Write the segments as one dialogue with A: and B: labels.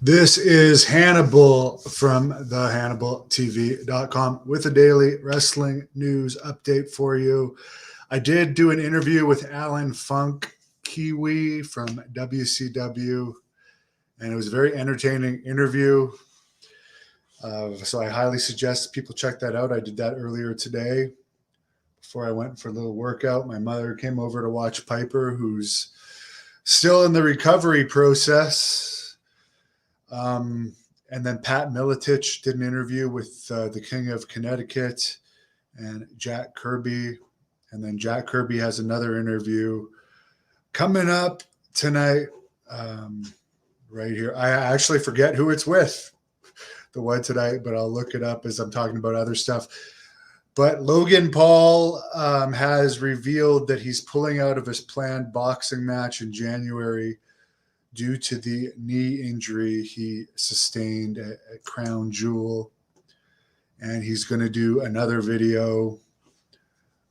A: This is Hannibal from the HannibalTV.com with a daily wrestling news update for you. I did do an interview with Alan Funk Kiwi from WCW, and it was a very entertaining interview. So I highly suggest people check that out. I did that earlier today before I went for a little workout. My mother came over to watch Piper, who's still in the recovery process. And then Pat Miletich did an interview with the King of Connecticut and Jack Kirby. And then Jack Kirby has another interview coming up tonight right here. I actually forget who it's with, the one tonight, but I'll look it up as I'm talking about other stuff. But Logan Paul has revealed that he's pulling out of his planned boxing match in January due to the knee injury he sustained at Crown Jewel. And he's going to do another video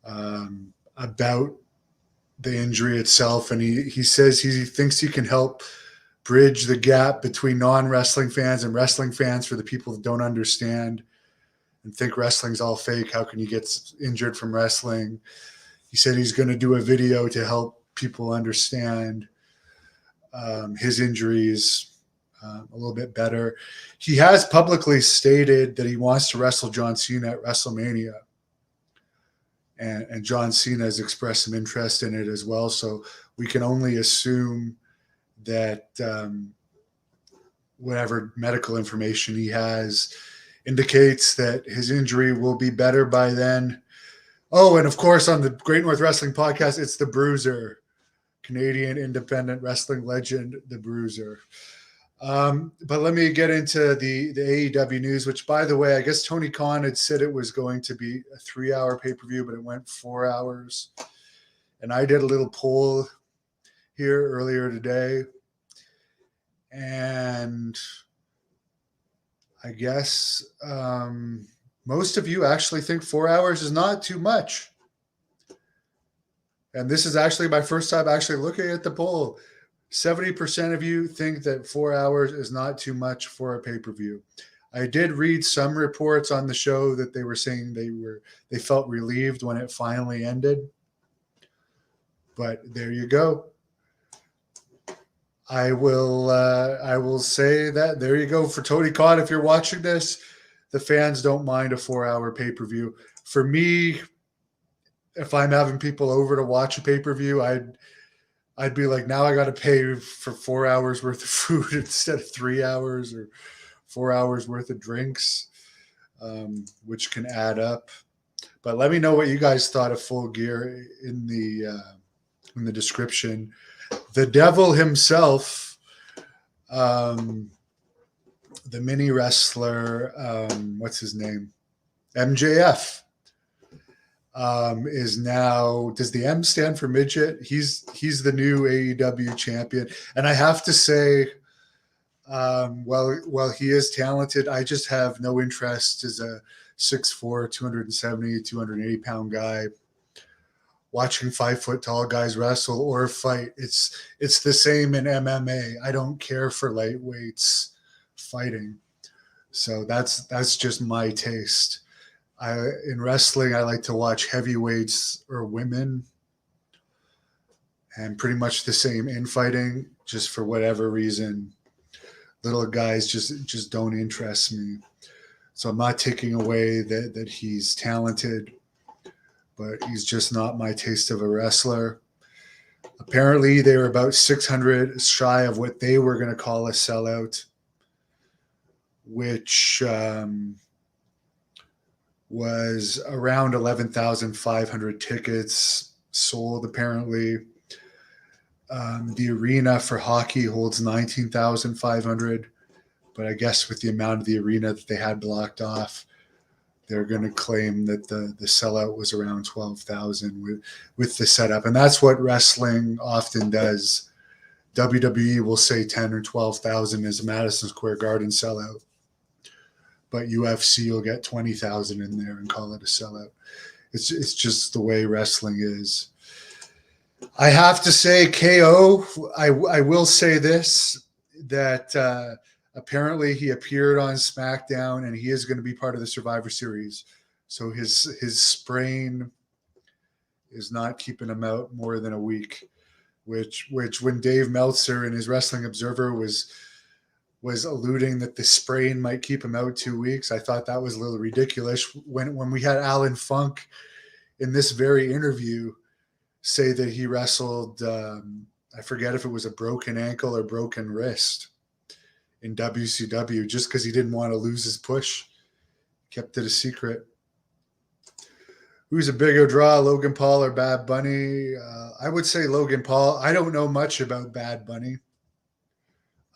A: about the injury itself. And he says he thinks he can help bridge the gap between non-wrestling fans and wrestling fans for the people that don't understand and think wrestling's all fake. How can you get injured from wrestling? He said he's going to do a video to help people understand his injuries a little bit better. He has publicly stated that he wants to wrestle John Cena at WrestleMania. And John Cena has expressed some interest in it as well. So we can only assume that whatever medical information he has indicates that his injury will be better by then. Oh, and of course, on the Great North Wrestling Podcast, it's the Bruiser, Canadian independent wrestling legend, the Bruiser. But let me get into the AEW news, which, by the way, I guess Tony Khan had said it was going to be a 3-hour pay-per-view, but it went 4 hours. And I did a little poll here earlier today. And I guess most of you actually think 4 hours is not too much. And this is actually my first time actually looking at the poll. 70% of you think that 4 hours is not too much for a pay-per-view. I did read some reports on the show that they were saying they felt relieved when it finally ended. But there you go. I will say that there you go for Tony Khan. If you're watching this, the fans don't mind a 4-hour pay-per-view. For me, if I'm having people over to watch a pay-per-view, I'd be like, now I got to pay for 4 hours worth of food instead of 3 hours, or 4 hours worth of drinks, which can add up. But let me know what you guys thought of Full Gear in the description. The Devil himself, the mini wrestler, what's his name? MJF. Is now, does the M stand for midget? He's the new AEW champion. And I have to say, while he is talented, I just have no interest as a 6'4", 270, 280 pound guy watching 5 foot tall guys wrestle or fight. It's the same in MMA. I don't care for lightweights fighting. So that's just my taste. In wrestling, I like to watch heavyweights or women, and pretty much the same in fighting. Just for whatever reason, little guys just don't interest me. So I'm not taking away that he's talented, but he's just not my taste of a wrestler. Apparently, they were about 600 shy of what they were going to call a sellout, which was around 11,500 tickets sold, apparently. The arena for hockey holds 19,500, but I guess with the amount of the arena that they had blocked off, they're going to claim that the sellout was around 12,000 with the setup. And that's what wrestling often does. WWE will say 10 or 12,000 is a Madison Square Garden sellout, but UFC will get 20,000 in there and call it a sellout. It's just the way wrestling is. I have to say, KO, I will say this, that Apparently, he appeared on SmackDown, and he is going to be part of the Survivor Series. So his sprain is not keeping him out more than a week. Which when Dave Meltzer in his Wrestling Observer was alluding that the sprain might keep him out 2 weeks, I thought that was a little ridiculous. When we had Alan Funk in this very interview say that he wrestled, I forget if it was a broken ankle or broken wrist in WCW, just because he didn't want to lose his push. Kept it a secret. Who's a bigger draw, Logan Paul or Bad Bunny? I would say Logan Paul. I don't know much about Bad Bunny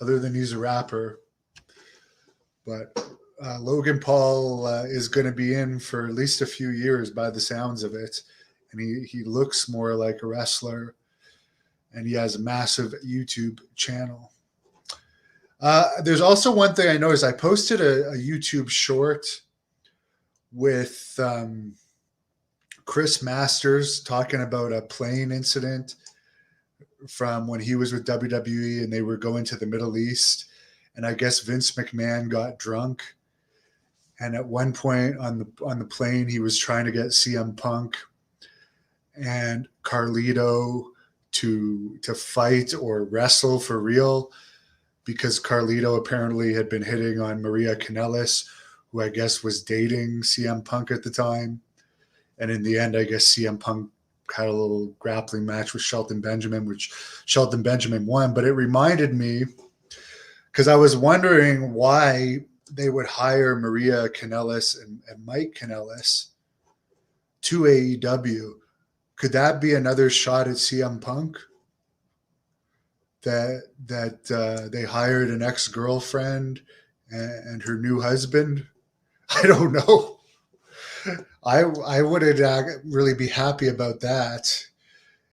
A: other than he's a rapper. But Logan Paul is going to be in for at least a few years by the sounds of it. And he looks more like a wrestler. And he has a massive YouTube channel. There's also one thing I noticed. I posted a YouTube short with Chris Masters talking about a plane incident from when he was with WWE and they were going to the Middle East. And I guess Vince McMahon got drunk. And at one point on the plane, he was trying to get CM Punk and Carlito to fight or wrestle for real, because Carlito apparently had been hitting on Maria Kanellis, who I guess was dating CM Punk at the time. And in the end, I guess CM Punk had a little grappling match with Shelton Benjamin, which Shelton Benjamin won. But it reminded me, because I was wondering why they would hire Maria Kanellis and Mike Kanellis to AEW. Could that be another shot at CM Punk? That they hired an ex-girlfriend and her new husband? I don't know. I wouldn't really be happy about that.